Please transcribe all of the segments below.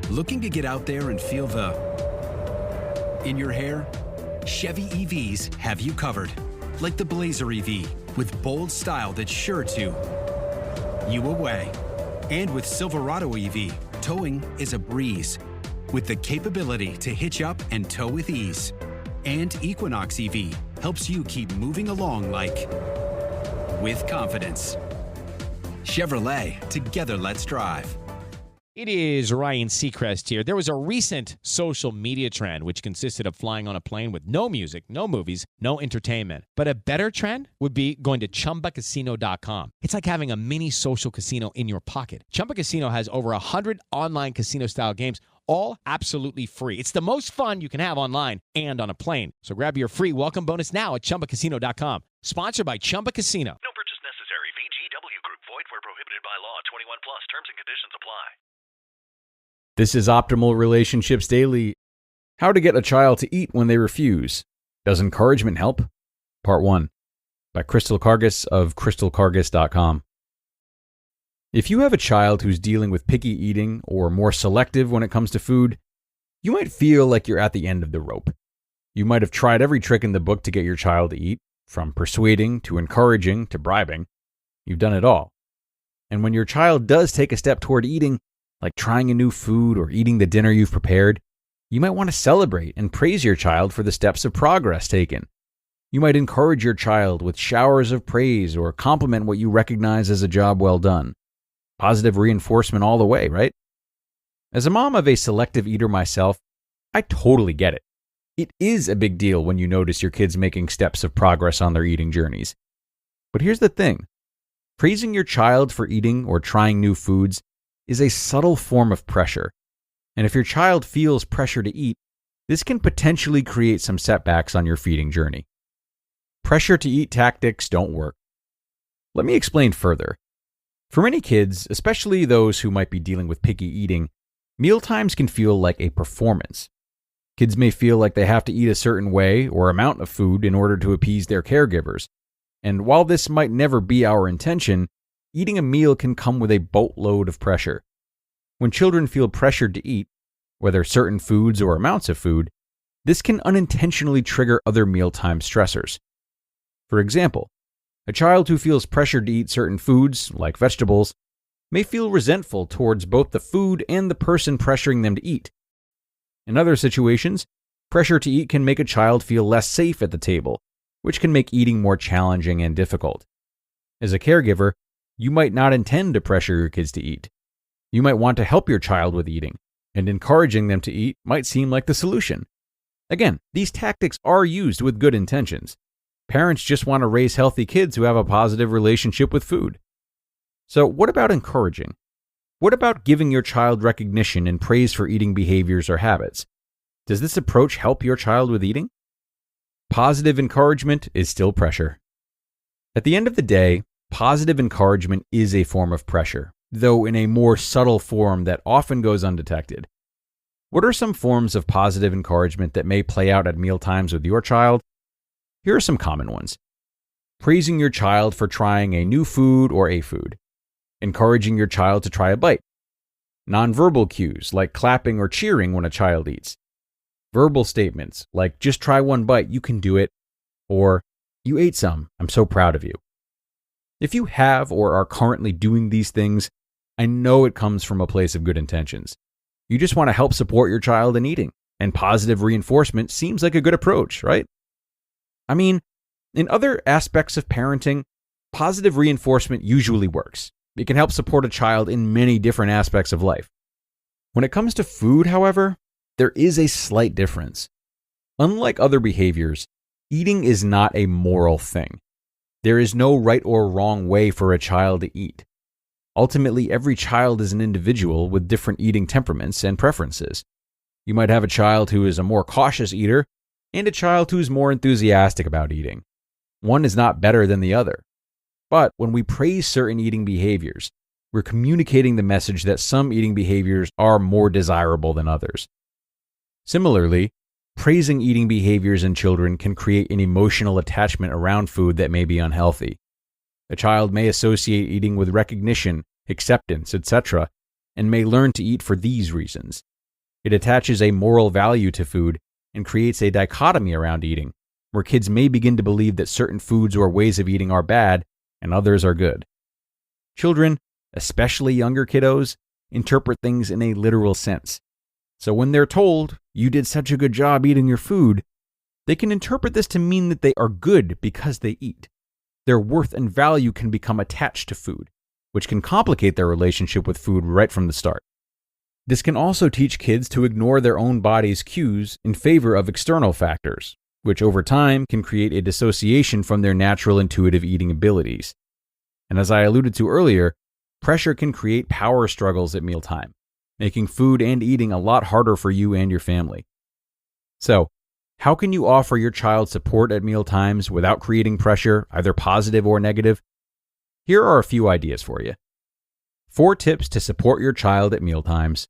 Looking to get out there and feel the in your hair? Chevy EVs have you covered. Like the Blazer EV, with bold style that's sure to you away. And with Silverado EV, towing is a breeze, with the capability to hitch up and tow with ease. And Equinox EV helps you keep moving along like with confidence. Chevrolet, together let's drive. It is Ryan Seacrest here. There was a recent social media trend which consisted of flying on a plane with no music, no movies, no entertainment. But a better trend would be going to ChumbaCasino.com. It's like having a mini social casino in your pocket. Chumba Casino has over 100 online casino-style games, all absolutely free. It's the most fun you can have online and on a plane. So grab your free welcome bonus now at ChumbaCasino.com. Sponsored by Chumba Casino. No purchase necessary. VGW Group. Void where prohibited by law. 21 plus. Terms and conditions apply. This is Optimal Relationships Daily. How to get a child to eat when they refuse. Does encouragement help? Part 1. By Crystal Karges of crystalkarges.com. If you have a child who's dealing with picky eating or more selective when it comes to food, you might feel like you're at the end of the rope. You might have tried every trick in the book to get your child to eat, from persuading to encouraging to bribing. You've done it all. And when your child does take a step toward eating, like trying a new food or eating the dinner you've prepared, you might want to celebrate and praise your child for the steps of progress taken. You might encourage your child with showers of praise or compliment what you recognize as a job well done. Positive reinforcement all the way, right? As a mom of a selective eater myself, I totally get it. It is a big deal when you notice your kids making steps of progress on their eating journeys. But here's the thing. Praising your child for eating or trying new foods is a subtle form of pressure. And if your child feels pressure to eat, this can potentially create some setbacks on your feeding journey. Pressure to eat tactics don't work. Let me explain further. For many kids, especially those who might be dealing with picky eating, mealtimes can feel like a performance. Kids may feel like they have to eat a certain way or amount of food in order to appease their caregivers. And while this might never be our intention, eating a meal can come with a boatload of pressure. When children feel pressured to eat, whether certain foods or amounts of food, this can unintentionally trigger other mealtime stressors. For example, a child who feels pressured to eat certain foods, like vegetables, may feel resentful towards both the food and the person pressuring them to eat. In other situations, pressure to eat can make a child feel less safe at the table, which can make eating more challenging and difficult. As a caregiver, you might not intend to pressure your kids to eat. You might want to help your child with eating, and encouraging them to eat might seem like the solution. Again, these tactics are used with good intentions. Parents just want to raise healthy kids who have a positive relationship with food. So what about encouraging? What about giving your child recognition and praise for eating behaviors or habits? Does this approach help your child with eating? Positive encouragement is still pressure. At the end of the day, positive encouragement is a form of pressure, though in a more subtle form that often goes undetected. What are some forms of positive encouragement that may play out at mealtimes with your child? Here are some common ones. Praising your child for trying a new food or a food. Encouraging your child to try a bite. Nonverbal cues like clapping or cheering when a child eats. Verbal statements like just try one bite, you can do it, or you ate some, I'm so proud of you. If you have or are currently doing these things, I know it comes from a place of good intentions. You just want to help support your child in eating, and positive reinforcement seems like a good approach, right? I mean, in other aspects of parenting, positive reinforcement usually works. It can help support a child in many different aspects of life. When it comes to food, however, there is a slight difference. Unlike other behaviors, eating is not a moral thing. There is no right or wrong way for a child to eat. Ultimately, every child is an individual with different eating temperaments and preferences. You might have a child who is a more cautious eater and a child who is more enthusiastic about eating. One is not better than the other. But when we praise certain eating behaviors, we're communicating the message that some eating behaviors are more desirable than others. Similarly, praising eating behaviors in children can create an emotional attachment around food that may be unhealthy. A child may associate eating with recognition, acceptance, etc., and may learn to eat for these reasons. It attaches a moral value to food and creates a dichotomy around eating, where kids may begin to believe that certain foods or ways of eating are bad and others are good. Children, especially younger kiddos, interpret things in a literal sense. So when they're told, "You did such a good job eating your food," they can interpret this to mean that they are good because they eat. Their worth and value can become attached to food, which can complicate their relationship with food right from the start. This can also teach kids to ignore their own body's cues in favor of external factors, which over time can create a dissociation from their natural intuitive eating abilities. And as I alluded to earlier, pressure can create power struggles at mealtime, making food and eating a lot harder for you and your family. So, how can you offer your child support at mealtimes without creating pressure, either positive or negative? Here are a few ideas for you. 4 tips to support your child at mealtimes.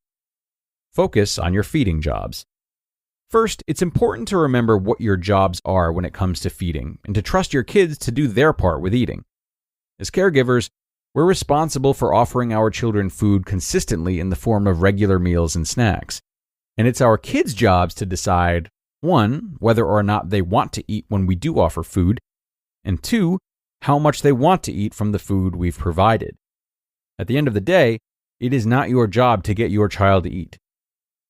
Focus on your feeding jobs. First, it's important to remember what your jobs are when it comes to feeding and to trust your kids to do their part with eating. As caregivers, we're responsible for offering our children food consistently in the form of regular meals and snacks. And it's our kids' jobs to decide, 1, whether or not they want to eat when we do offer food, and 2, how much they want to eat from the food we've provided. At the end of the day, it is not your job to get your child to eat.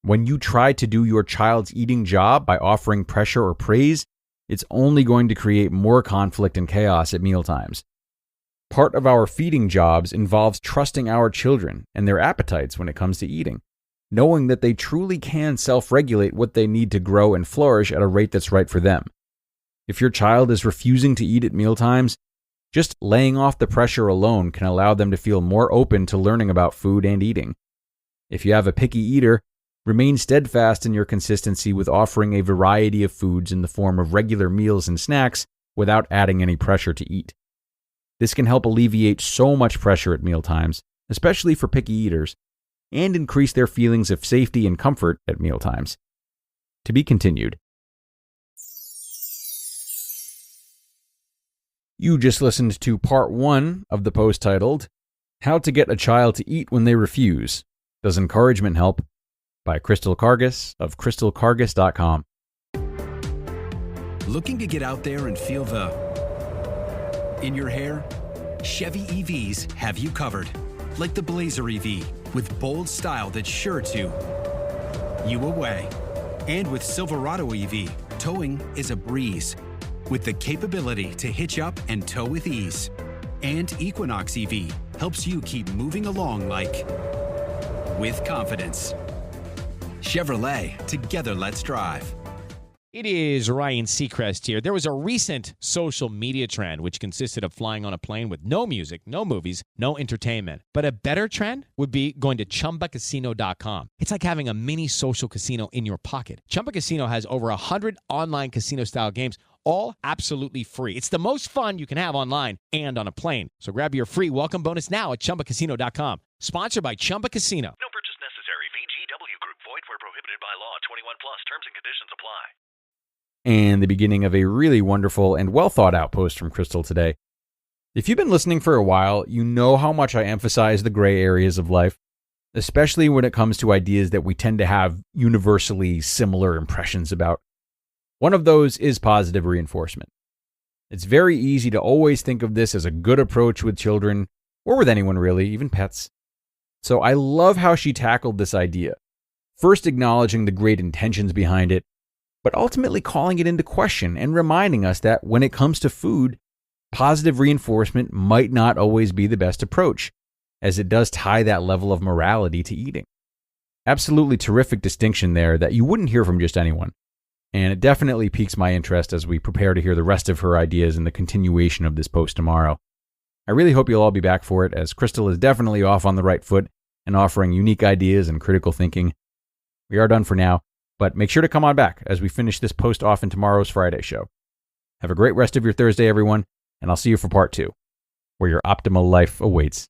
When you try to do your child's eating job by offering pressure or praise, it's only going to create more conflict and chaos at mealtimes. Part of our feeding jobs involves trusting our children and their appetites when it comes to eating, knowing that they truly can self-regulate what they need to grow and flourish at a rate that's right for them. If your child is refusing to eat at mealtimes, just laying off the pressure alone can allow them to feel more open to learning about food and eating. If you have a picky eater, remain steadfast in your consistency with offering a variety of foods in the form of regular meals and snacks without adding any pressure to eat. This can help alleviate so much pressure at mealtimes, especially for picky eaters, and increase their feelings of safety and comfort at mealtimes. To be continued. You just listened to part 1 of the post titled, "How to Get a Child to Eat When They Refuse. Does Encouragement Help?" by Crystal Karges of crystalkarges.com. Looking to get out there and feel the in your hair? Chevy EVs have you covered. Like the Blazer EV, with bold style that's sure to you away. And with Silverado EV, towing is a breeze, with the capability to hitch up and tow with ease. And Equinox EV helps you keep moving along like with confidence. Chevrolet, together let's drive. It is Ryan Seacrest here. There was a recent social media trend which consisted of flying on a plane with no music, no movies, no entertainment. But a better trend would be going to ChumbaCasino.com. It's like having a mini social casino in your pocket. Chumba Casino has over 100 online casino-style games, all absolutely free. It's the most fun you can have online and on a plane. So grab your free welcome bonus now at ChumbaCasino.com. Sponsored by Chumba Casino. No purchase necessary. VGW Group. Void where prohibited by law. 21 plus. Terms and conditions apply. And the beginning of a really wonderful and well thought out post from Crystal today. If you've been listening for a while, you know how much I emphasize the gray areas of life, especially when it comes to ideas that we tend to have universally similar impressions about. One of those is positive reinforcement. It's very easy to always think of this as a good approach with children, or with anyone really, even pets. So I love how she tackled this idea, first acknowledging the great intentions behind it, but ultimately calling it into question and reminding us that when it comes to food, positive reinforcement might not always be the best approach, as it does tie that level of morality to eating. Absolutely terrific distinction there that you wouldn't hear from just anyone. And it definitely piques my interest as we prepare to hear the rest of her ideas in the continuation of this post tomorrow. I really hope you'll all be back for it, as Crystal is definitely off on the right foot and offering unique ideas and critical thinking. We are done for now, but make sure to come on back as we finish this post off in tomorrow's Friday show. Have a great rest of your Thursday, everyone, and I'll see you for part 2, where your optimal life awaits.